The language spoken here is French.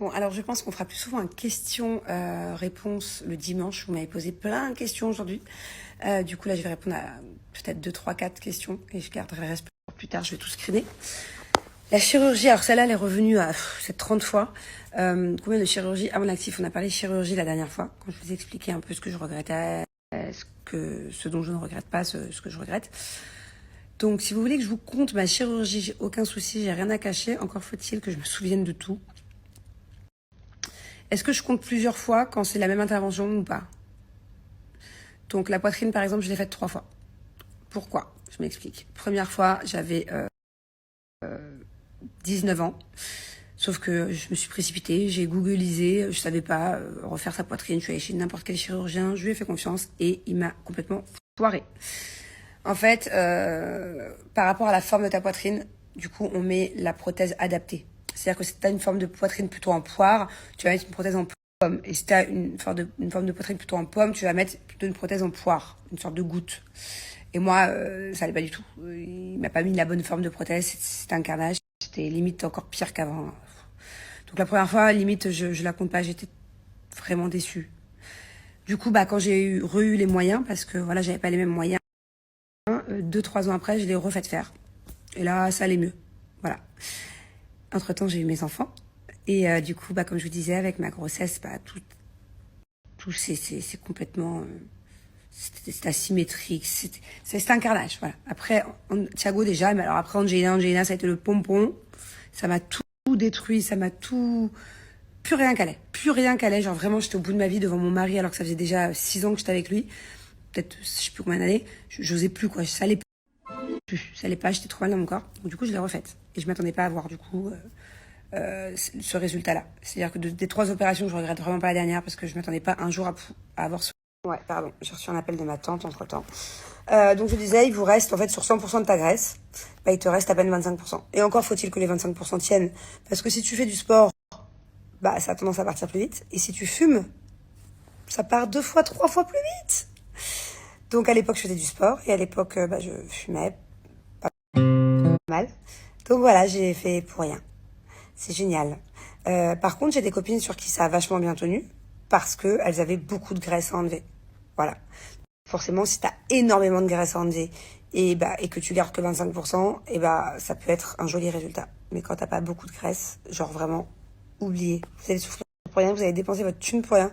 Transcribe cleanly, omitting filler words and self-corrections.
Bon, alors je pense qu'on fera plus souvent un question-réponse le dimanche. Vous m'avez posé plein de questions aujourd'hui. Du coup, là, je vais répondre à peut-être 2, 3, 4 questions et je garderai le reste pour plus tard. Je vais tout screener. La chirurgie, alors celle-là, elle est revenue à 30 fois. Combien de chirurgie à mon actif? On a parlé chirurgie la dernière fois, quand je vous ai expliqué un peu ce que je regrettais, ce dont je ne regrette pas, ce que je regrette. Donc, si vous voulez que je vous compte ma chirurgie, j'ai aucun souci, j'ai rien à cacher. Encore faut-il que je me souvienne de tout. Est-ce que je compte plusieurs fois quand c'est la même intervention ou pas? Donc, la poitrine, par exemple, je l'ai faite 3 fois. Pourquoi? Je m'explique. Première fois, j'avais 19 ans. Sauf que je me suis précipitée, j'ai googlisé, je savais pas refaire sa poitrine, je suis allée chez n'importe quel chirurgien, je lui ai fait confiance et il m'a complètement foiré. En fait, par rapport à la forme de ta poitrine, du coup, on met la prothèse adaptée. C'est-à-dire que si tu as une forme de poitrine plutôt en poire, tu vas mettre une prothèse en pomme. Et si tu as une forme de poitrine plutôt en pomme, tu vas mettre plutôt une prothèse en poire, une sorte de goutte. Et moi, ça allait pas du tout. Il m'a pas mis la bonne forme de prothèse, c'était un carnage. C'était limite encore pire qu'avant. Donc la première fois, limite, je la compte pas, j'étais vraiment déçue. Du coup, quand j'ai eu les moyens, parce que voilà, j'avais pas les mêmes moyens, 2, 3 ans après, je l'ai refaite faire. Et là, ça allait mieux. Voilà. Entre-temps, j'ai eu mes enfants. Et du coup, comme je vous disais, avec ma grossesse, tout c'est complètement... c'est asymétrique. C'est un carnage, voilà. Après, Thiago déjà, mais alors après, Angelina, ça a été le pompon. Ça m'a tout détruit, ça m'a tout... Plus rien qu'allait. Plus rien qu'allait. Genre vraiment, j'étais au bout de ma vie devant mon mari alors que ça faisait déjà 6 ans que j'étais avec lui. Peut-être, je sais plus combien d'années. J'osais plus, quoi. Ça allait plus. Ça allait pas, j'étais trop mal dans mon corps. Donc du coup, je l'ai refaite. Et je m'attendais pas à avoir, du coup, ce résultat-là. C'est-à-dire que des 3 opérations, je regrette vraiment pas la dernière parce que je m'attendais pas un jour à avoir ce... Ouais, pardon. J'ai reçu un appel de ma tante entre-temps. Donc je disais, il vous reste, en fait, sur 100% de ta graisse, il te reste à peine 25%. Et encore faut-il que les 25% tiennent. Parce que si tu fais du sport, ça a tendance à partir plus vite. Et si tu fumes, ça part 2 fois, 3 fois plus vite. Donc à l'époque, je faisais du sport. Et à l'époque, je fumais pas mal. Donc voilà, j'ai fait pour rien. C'est génial. Par contre, j'ai des copines sur qui ça a vachement bien tenu. Parce qu'elles avaient beaucoup de graisse à enlever. Voilà. Forcément, si tu as énormément de graisse à enlever et que tu gardes que 25%, ça peut être un joli résultat. Mais quand t'as pas beaucoup de graisse, genre vraiment, oubliez. Vous allez souffrir pour rien, vous allez dépenser votre thune pour rien.